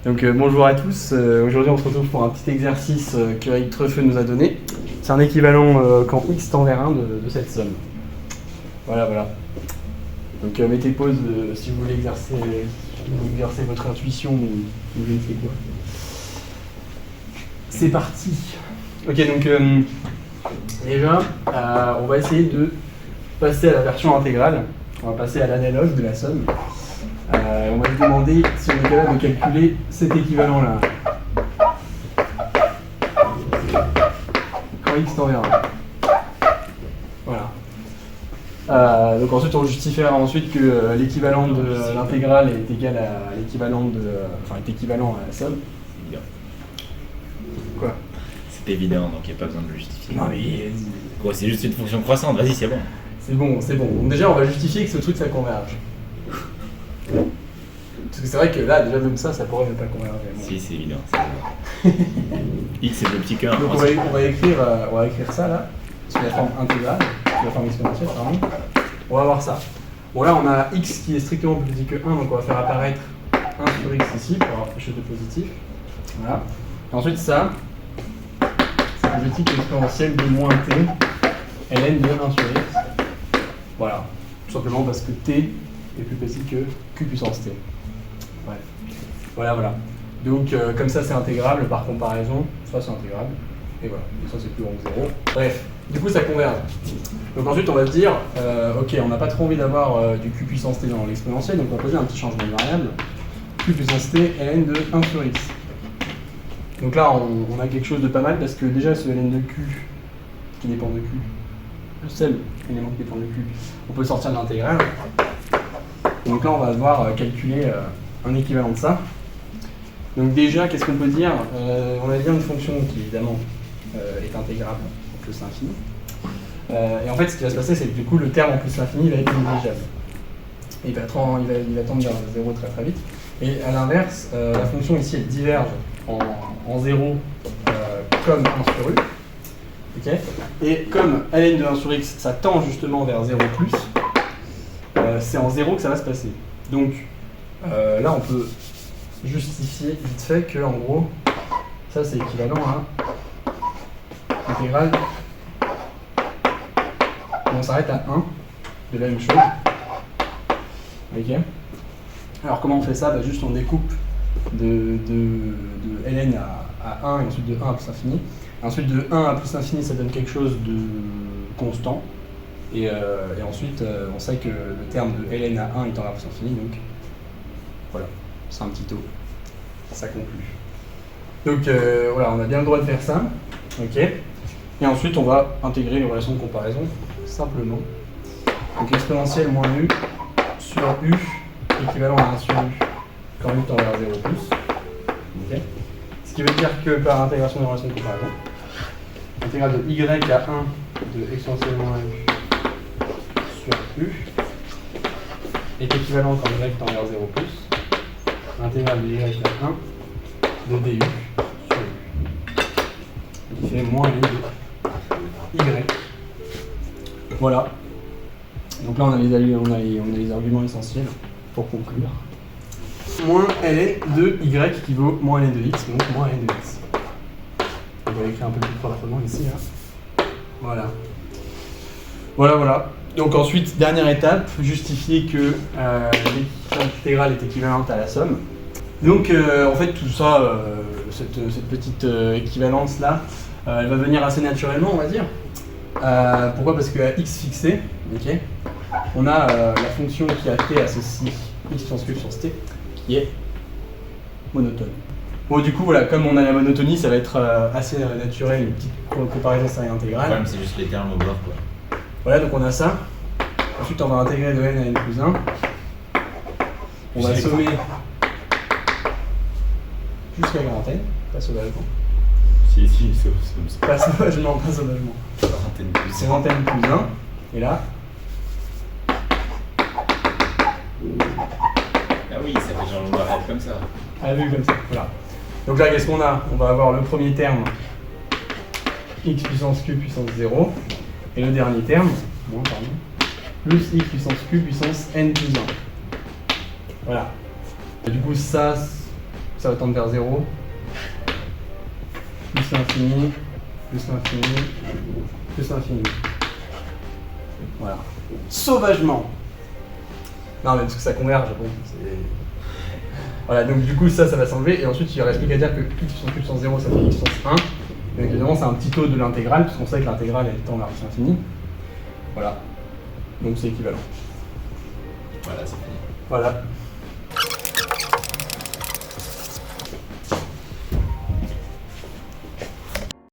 Donc bonjour à tous, aujourd'hui on se retrouve pour un petit exercice que Eric Treffeux nous a donné. C'est un équivalent quand x tend vers 1 de cette somme. Voilà. Donc mettez pause si vous voulez exercer votre intuition ou je ne sais quoi. C'est parti. Ok, donc déjà on va essayer de passer à la version intégrale. On va passer à l'analogue de la somme. On va lui demander si on est capable de calculer cet équivalent-là. Quand x tend vers 1. Voilà. Donc ensuite on justifiera ensuite que l'équivalent de l'intégrale est égal à l'équivalent est équivalent à la somme. Quoi? C'est évident, donc il n'y a pas besoin de le justifier. Non mais... Gros, c'est juste une fonction croissante, vas-y, c'est bon. C'est bon. Donc déjà on va justifier que ce truc ça converge. Parce que c'est vrai que là, déjà même ça pourrait ne pas converger. Bon. Si, c'est évident. X c'est le petit cœur. Donc on va écrire ça là, sous la forme intégrale, sous la forme exponentielle, pardon. On va voir ça. Bon là on a x qui est strictement plus petit que 1, donc on va faire apparaître 1 sur x ici pour avoir quelque chose de positif. Voilà. Et ensuite ça, c'est plus petit que l'exponentielle de moins t, ln de 1 sur x. Voilà. Tout simplement parce que t est plus petit que q puissance t. Bref. Voilà. Donc comme ça c'est intégrable par comparaison, ça c'est intégrable, et voilà, et ça c'est plus grand que 0. Bref, du coup ça converge. Donc ensuite on va se dire, ok, on n'a pas trop envie d'avoir du q puissance t dans l'exponentiel, donc on va poser un petit changement de variable, q puissance t ln de 1 sur x. Donc là on a quelque chose de pas mal parce que déjà ce ln de q qui dépend de q, le seul élément qui dépend de q, on peut sortir de l'intégrale. Donc là on va devoir calculer un équivalent de ça. Donc déjà, qu'est-ce qu'on peut dire? On a bien une fonction qui évidemment est intégrable en plus l'infini. Et en fait, ce qui va se passer, c'est que du coup, le terme en plus l'infini va être négligeable. Il va tendre vers 0 très vite. Et à l'inverse, la fonction ici, elle diverge en 0 comme 1 sur u. Okay, et comme ln de 1 sur x, ça tend justement vers 0+, c'est en 0 que ça va se passer. Donc là, on peut justifier vite fait que en gros ça c'est équivalent à intégrale on s'arrête à 1 de la même chose. Ok. Alors comment on fait ça? Juste on découpe de ln à 1 et ensuite de 1 à plus infini. Ensuite de 1 à plus infini ça donne quelque chose de constant et ensuite on sait que le terme de ln à 1 étant à plus infini, donc voilà. C'est un petit taux, ça conclut. Donc voilà, on a bien le droit de faire ça, ok. Et ensuite on va intégrer les relations de comparaison, simplement. Donc l'exponentielle moins u sur u équivalent à 1 sur u quand u tend vers 0+. Okay. Ce qui veut dire que par intégration des relations de comparaison, l'intégrale de y à 1 de exponentielle moins u sur u est équivalent quand y tend vers 0+. L'intégrale de y à 1 de du sur u, qui fait moins ln de y. Voilà. Donc là on a les arguments essentiels pour conclure. Moins ln de y qui vaut moins ln de x, donc moins ln de x. On va l'écrire un peu plus proprement ici. Là. Voilà. Donc ensuite, dernière étape, justifier que l'intégrale est équivalente à la somme. Donc en fait tout ça, cette petite équivalence là, elle va venir assez naturellement on va dire. Pourquoi? Parce qu'à x fixé, okay, on a la fonction qui a t à ceci, x puissance q puissance t, qui est monotone. Bon du coup voilà, comme on a la monotonie, ça va être assez naturel, une petite comparaison série intégrale. Le problème c'est juste les termes au bord quoi. Voilà, donc on a ça. Ensuite, on va intégrer de n à n plus 1. On va sommer jusqu'à grand N, pas sauvagement. Si, c'est comme ça. Pas sauvagement. C'est grand N plus 1. Et là. Ah oui, ça fait genre on va rêver comme ça. À vue comme ça, voilà. Donc là, qu'est-ce qu'on a? On va avoir le premier terme, x puissance q puissance 0. Et le dernier terme, plus x puissance q puissance n plus 1. Voilà. Du coup, ça, ça va tendre vers 0. Plus l'infini, plus l'infini, plus l'infini. Voilà. Sauvagement. Non mais parce que ça converge, bon, c'est... Voilà, donc du coup ça va s'enlever, et ensuite il reste plus qu'à dire que x puissance 0 ça fait x puissance 1. Donc évidemment c'est un petit taux de l'intégrale, puisqu'on sait que l'intégrale elle tend vers l'infini. Voilà. Donc c'est équivalent. Voilà, c'est fini. Voilà.